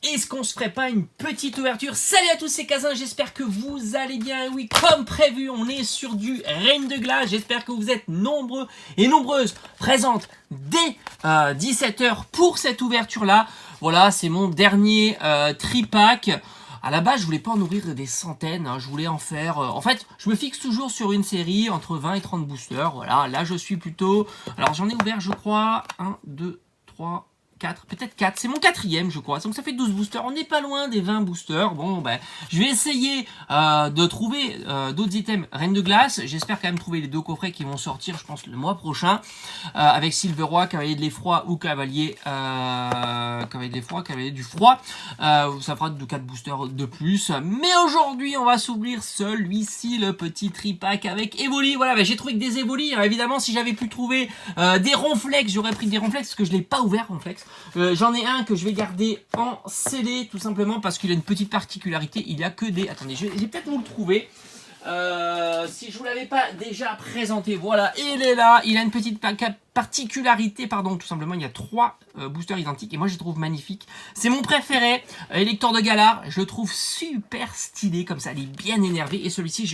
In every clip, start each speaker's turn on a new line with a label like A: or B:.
A: est-ce qu'on se ferait pas une petite ouverture? Salut à tous, c'est Kazin, j'espère que vous allez bien. Oui, comme prévu, on est sur du Reine de Glace. J'espère que vous êtes nombreux et nombreuses présentes dès 17h pour cette ouverture-là. Voilà, c'est mon dernier tripack. À la base, je voulais pas en ouvrir des centaines, hein, je voulais en faire... en fait, je me fixe toujours sur une série entre 20 et 30 boosters. Voilà, là je suis plutôt... Alors j'en ai ouvert, je crois, 1, 2, 3... 4, peut-être 4, c'est mon quatrième je crois, donc ça fait 12 boosters, on n'est pas loin des 20 boosters. Bon ben, je vais essayer de trouver d'autres items Reine de Glace, j'espère quand même trouver les deux coffrets qui vont sortir je pense le mois prochain, avec Silver Roi, Cavalier de l'Effroi ou Cavalier de l'Effroi, Cavalier du Froid, ça fera 4 boosters de plus, mais aujourd'hui on va s'ouvrir celui-ci, le petit tripack avec Evoli. Voilà, ben, j'ai trouvé que des Evoli, hein. Évidemment si j'avais pu trouver des Ronflex, j'aurais pris des Ronflex parce que je l'ai pas ouvert Ronflex. J'en ai un que je vais garder en scellé tout simplement parce qu'il a une petite particularité, il n'y a que des... Attendez, je vais peut-être vous le trouver. Si je vous l'avais pas déjà présenté, voilà, il est là, il a une petite particularité, pardon, tout simplement, il y a 3 boosters identiques et moi je les trouve magnifiques. C'est mon préféré, Élector de Galar, je le trouve super stylé comme ça, il est bien énervé et celui-ci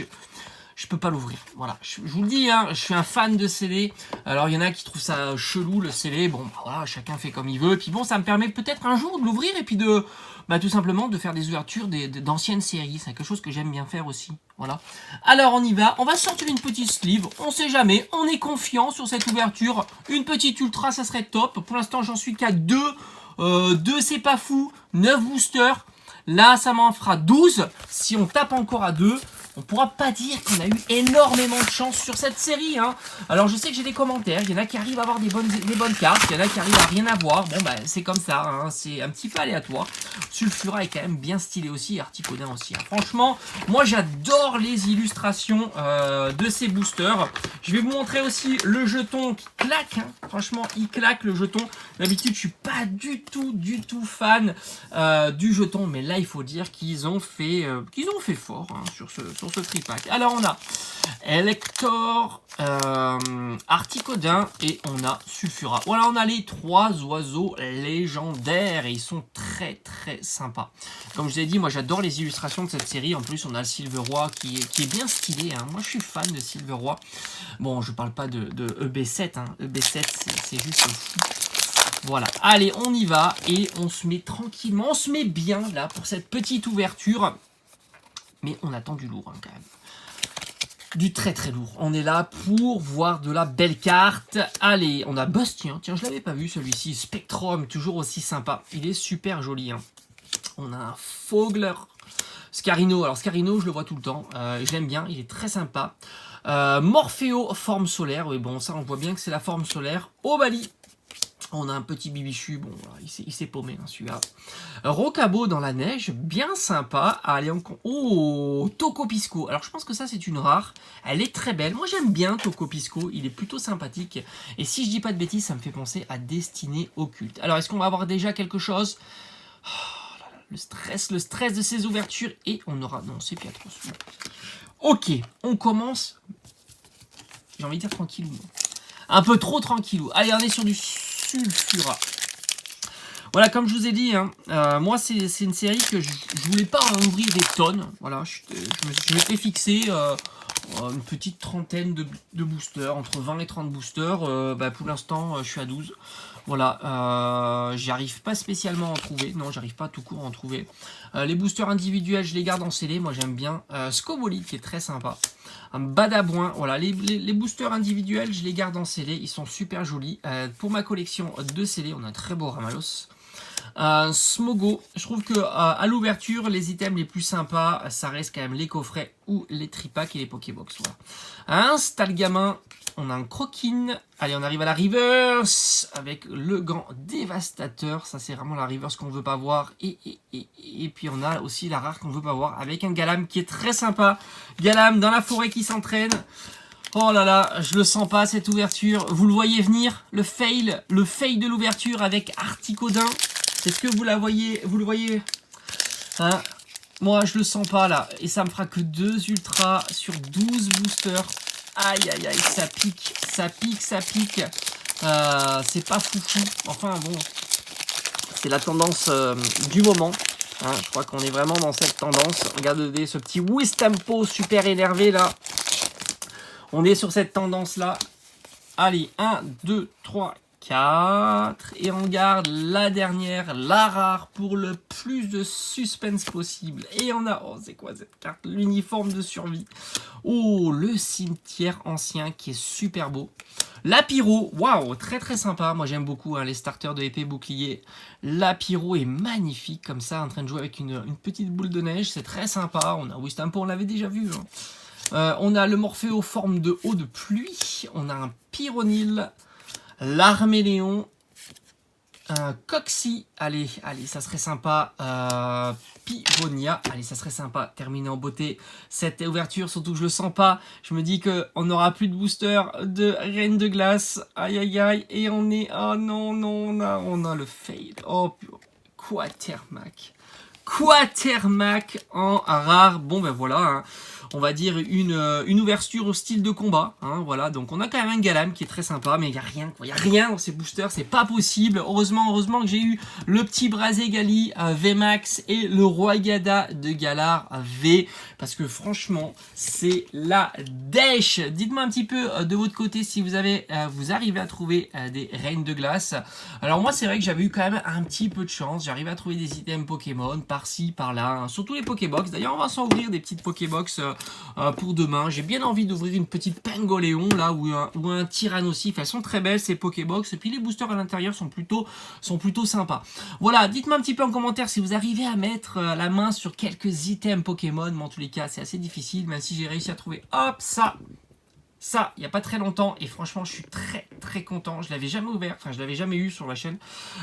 A: je peux pas l'ouvrir, voilà, je vous le dis, hein, je suis un fan de scellé. Alors il y en a qui trouvent ça chelou le scellé, bon bah, voilà, chacun fait comme il veut, et puis bon ça me permet peut-être un jour de l'ouvrir et puis de, bah tout simplement de faire des ouvertures d'anciennes séries, c'est quelque chose que j'aime bien faire aussi, voilà. Alors on y va, on va sortir une petite sleeve, on sait jamais, on est confiant sur cette ouverture, une petite ultra ça serait top, pour l'instant j'en suis qu'à 2, 2 c'est pas fou, 9 boosters, là ça m'en fera 12, si on tape encore à 2, on pourra pas dire qu'on a eu énormément de chance sur cette série, hein. Alors je sais que j'ai des commentaires, il y en a qui arrivent à avoir des bonnes cartes, il y en a qui arrivent à rien avoir, bon bah c'est comme ça, hein. C'est un petit peu aléatoire. Sulfura est quand même bien stylé aussi, et Articodin aussi, hein. Franchement, moi j'adore les illustrations de ces boosters. Je vais vous montrer aussi le jeton qui claque, hein. Franchement il claque le jeton. D'habitude je suis pas du tout fan du jeton, mais là il faut dire qu'ils ont fait fort, hein, sur ce tripack. Alors on a Élector, Articodin et on a Sulfura. Voilà, on a les 3 oiseaux légendaires et ils sont très sympas. Comme je vous ai dit, moi j'adore les illustrations de cette série. En plus on a le Silver Roi qui est bien stylé, hein. Moi je suis fan de Silver Roi. Bon, je parle pas de EB7, hein. EB7 c'est juste fou. Voilà, allez on y va et on se met tranquillement, on se met bien là pour cette petite ouverture. Mais on attend du lourd, hein, quand même. Du très lourd. On est là pour voir de la belle carte. Allez, on a Bastien. Tiens, je l'avais pas vu celui-ci. Spectrum, toujours aussi sympa. Il est super joli, hein. On a un Fogler. Scarino. Alors Scarino, je le vois tout le temps. Je l'aime bien, il est très sympa. Morpheo, forme solaire. Oui, bon, ça, on voit bien que c'est la forme solaire. Obali. On a un petit Bibichu, bon, il s'est paumé, hein, celui-là. Rocabo dans la neige, bien sympa. Allez, oh, Tocopisco. Alors, je pense que ça, c'est une rare. Elle est très belle. Moi, j'aime bien Tocopisco. Il est plutôt sympathique. Et si je dis pas de bêtises, ça me fait penser à Destinée Occulte. Alors, est-ce qu'on va avoir déjà quelque chose? Oh, là, là, le stress de ces ouvertures. Et on aura... Non, c'est Piatros. Ok, on commence... J'ai envie de dire tranquillou. Un peu trop tranquillou. Allez, on est sur du Sulfura. Voilà, comme je vous ai dit, hein, moi c'est une série que je voulais pas en ouvrir des tonnes. Voilà, je m'étais fixé une petite trentaine de boosters, entre 20 et 30 boosters. Bah, pour l'instant, je suis à 12. Voilà, j'arrive pas spécialement à en trouver. Non, j'arrive pas tout court à en trouver. Les boosters individuels, je les garde en scellé. Moi, j'aime bien. Scoboli, qui est très sympa. Un Badabouin. Voilà, les boosters individuels, je les garde en scellé. Ils sont super jolis. Pour ma collection de scellés, on a un très beau Ramalos. Smogo, je trouve que à l'ouverture, les items les plus sympas, ça reste quand même les coffrets ou les tripacks et les Pokébox. Voilà. Un Stalgamin, on a un Croquine. Allez, on arrive à la reverse avec le gant dévastateur. Ça, c'est vraiment la reverse qu'on veut pas voir. Et puis, on a aussi la rare qu'on veut pas voir avec un Galam qui est très sympa. Galam dans la forêt qui s'entraîne. Oh là là, je le sens pas cette ouverture. Vous le voyez venir, le fail de l'ouverture avec Articodin. Est-ce que vous la voyez, vous le voyez, hein? Moi je le sens pas là. Et ça me fera que 2 ultras sur 12 boosters. Aïe aïe aïe, ça pique. C'est pas foufou. Enfin bon, C'est la tendance du moment. Hein, je crois qu'on est vraiment dans cette tendance. Regardez ce petit Wistempo super énervé là. On est sur cette tendance là. Allez, 1, 2, 3, 4. Et on garde la dernière, la rare, pour le plus de suspense possible. Et on a, oh c'est quoi cette carte? L'uniforme de survie. Oh, le cimetière ancien qui est super beau. La pyro, waouh, très très sympa. Moi j'aime beaucoup hein, les starters de épée bouclier. La pyro est magnifique comme ça, en train de jouer avec une petite boule de neige. C'est très sympa. On a Wistempo, on l'avait déjà vu. Hein. On a le Morphéo forme de eau de pluie. On a un Pyronil, l'Arméléon, un Coxy. Allez, ça serait sympa. Pivonia, allez, ça serait sympa. Terminer en beauté cette ouverture, surtout que je le sens pas. Je me dis qu'on n'aura plus de booster de Reine de Glace. Aïe, aïe, aïe. Et on est... Oh non, on a le fail. Oh, Quatermac. Quatermac en rare. Bon, ben voilà, hein. On va dire une ouverture au style de combat. Hein, voilà, donc on a quand même un Galam qui est très sympa, mais il n'y a rien, quoi. Il n'y a rien dans ces boosters, c'est pas possible. Heureusement que j'ai eu le petit Brazé Gali VMAX et le Roi Gada de Galar V, parce que franchement, c'est la dèche. Dites-moi un petit peu de votre côté si vous arrivez à trouver des Reines de Glace. Alors moi, c'est vrai que j'avais eu quand même un petit peu de chance. J'arrivais à trouver des items Pokémon par-ci, par-là, hein, surtout les Pokébox. D'ailleurs, on va s'en ouvrir des petites Pokébox pour demain. J'ai bien envie d'ouvrir une petite Pingoléon là ou un Tyrannosif. Elles sont très belles ces Pokébox et puis les boosters à l'intérieur sont plutôt sympas. Voilà, dites-moi un petit peu en commentaire si vous arrivez à mettre la main sur quelques items Pokémon, mais en tous les cas c'est assez difficile, même si j'ai réussi à trouver hop ça il n'y a pas très longtemps et franchement je suis très très content. Je l'avais jamais ouvert, enfin je l'avais jamais eu sur la chaîne.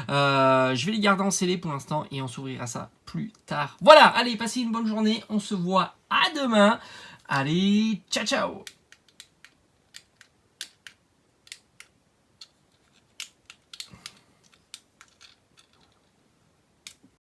A: Je vais les garder en scellé pour l'instant et on s'ouvrira ça plus tard. Voilà, allez, passez une bonne journée, on se voit à demain. Allez, ciao ciao.